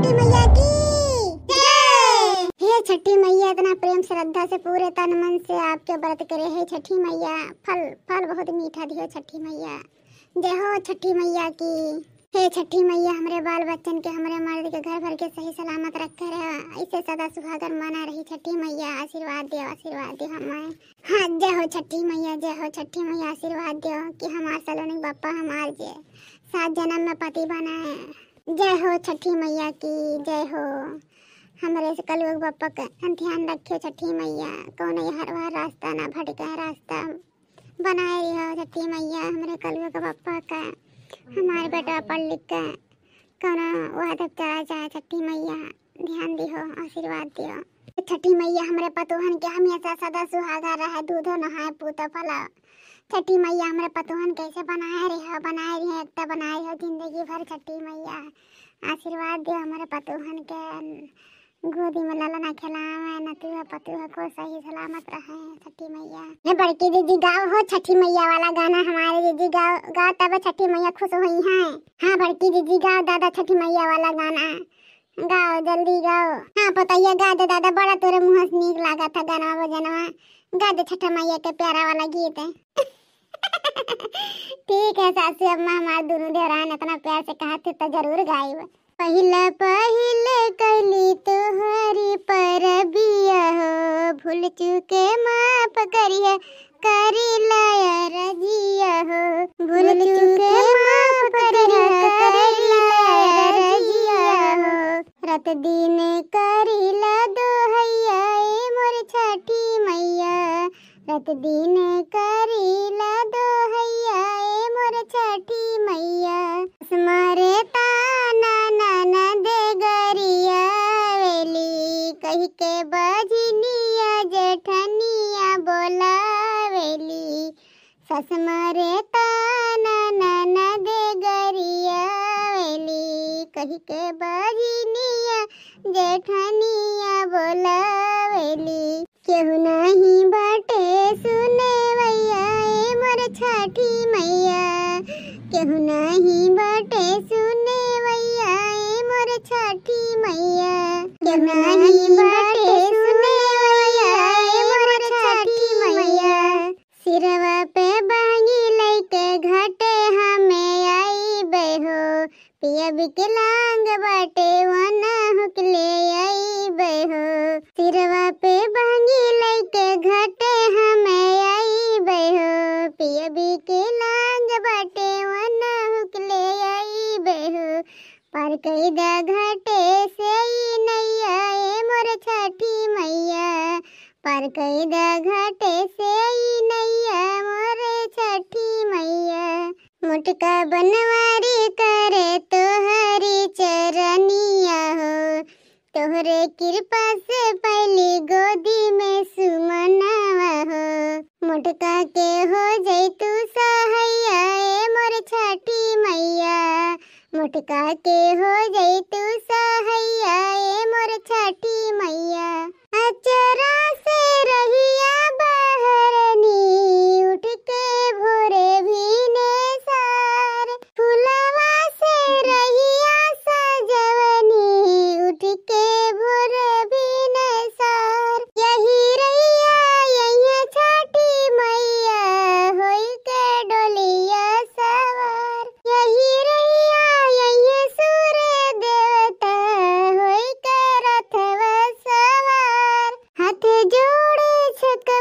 छठी मैया की जय। हे छठी मैया, इतना प्रेम श्रद्धा से पूरे तन मन से आपके व्रत करे है छठी मैया। फल फल बहुत मीठा दियो छठी मैया। जय हो छठी मैया की। हे छठी मैया, हमरे बाल बच्चन के, हमरे मर्द के घर भर के सही सलामत रखे रहे, ऐसे सदा सुहागर माना रही छठी मैया। आशीर्वाद दो हमारे। हाँ, जय हो छठी मैया, जय हो छठी मैया। आशीर्वाद दो कि हमार सलोनी बापा हमार जे 7 जन्म में पति बनाए। जय हो छठी मैया की जय हो। हमारे से कलयुग बापा का ध्यान रखियो छठी मैया। कौन हर वार रास्ता ना भटका रास्ता बनाए रहो छठी मैया। हमारे कलयुग बापा का हमारे बेटा पढ़ लिख के कौन वह चला जाए छठी मैया। ध्यान दियो, आशीर्वाद दियो छठी मैया। हमारे पतोहन के हमेशा सदा सुहागा रहे, दूधो नहाए पूतो फला। छठी मैया, हमारे पतोहन कैसे बनाए रहे एकता बनाए हो जिंदगी भर छठी मैया। आशीर्वाद दो हमारे पतोहन के, गोदी में ललना खिलावे, नतुआ पतुआ को सही सलामत रहे छठी मैया। हे बड़की दीदी गाओ हो छठी मैया वाला गाना। हमारे दीदी गाओ तब छठी मैया खुश हुई हैं। हाँ बड़की दीदी गाओ दादा छठी मैया वाला गाना गाओ, जल्दी गाओ। हाँ पतैया गा दे दादा, बड़ा तोरे मुँह से नीक लागा था गाना बजनवा। गा दे छठी मैया के प्यारा वाला गीत है। ठीक है सासू अम्मा, हमारे दोनों देवरान इतना प्यार से कहा थे तो जरूर गाइब। पहले पहले कली तोहरी परबिया हो, भूल चुके माफ करिए करी लाया रजिया हो। भूल चुके माफ करिए करी लाया रजिया हो। रत दिन करी ला दोहैया मोर छठी मैया। रत दिन करी ला दोहैया मोर छठी मैया। स्मरे ताना नाना दे गरिया वेली, कही के बजनिया जेठनिया बोलावेली। ससमरे ताना नाना दे गरिया वेली, कही के बजनिया जेठनिया बोलावेली। केहू नहीं बाटे सुने वैया मोर छठी मैया। केहू नहीं बाटे सुने वैया मोर छठी मैया। केहू नहीं बाटे सुने वैया मोर छठी मैया। सिरवा पे बांगी लइके घाटे हमें आई बेहो, पिया विकलांग बाटे वना हुकले आई बेहो। सिरवा पे बांगी लइके घाटे हमें आई बेहो, पिया विकलांग बाटे वना हुकले आई बेहो। पर कई दा घाटे से नैया मोर छठी मैया। पर कई दा घाटे से नैया मोर छठी मैया। मुटका बनवारी करे तोहरी चरनिया हो, तोहरे कृपा से पहली गोदी में सुमनावा हो। मुटका के हो जई तू सहैया मोर छठी मैया। मुटका के हो जई तू सहैया मोर छठी मैया। अचरा से रहिया बहरनी, उठ के भोरे भीने सार। फुलवा से रहिया सजवनी, उठ के भोरे भीने सार। यही रैया यही छठी मैया, होई के डोलिया सवार। यही रैया यही सूर्य देवता, होई के रथवा सवार। हाथ जोड़े छक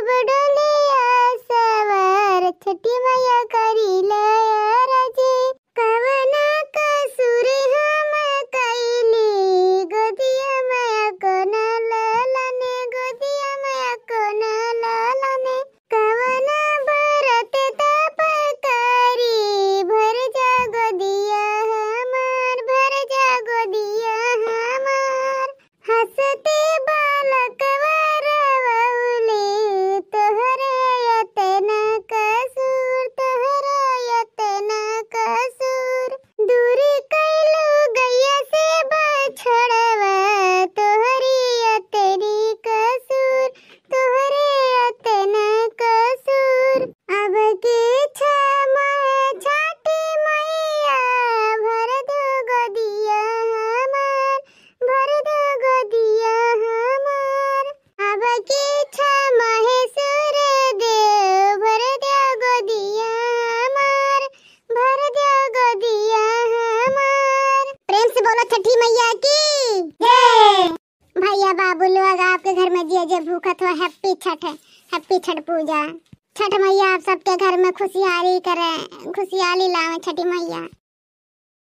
प्रेम से बोलो छठी मैया की जय। भैया बाबू लोग आपके घर में जे भूखत हो हैप्पी छठ है, हैप्पी छठ पूजा। छठ मैया आप सबके घर में खुशहाली करे, खुशहाली लावे छठी मैया।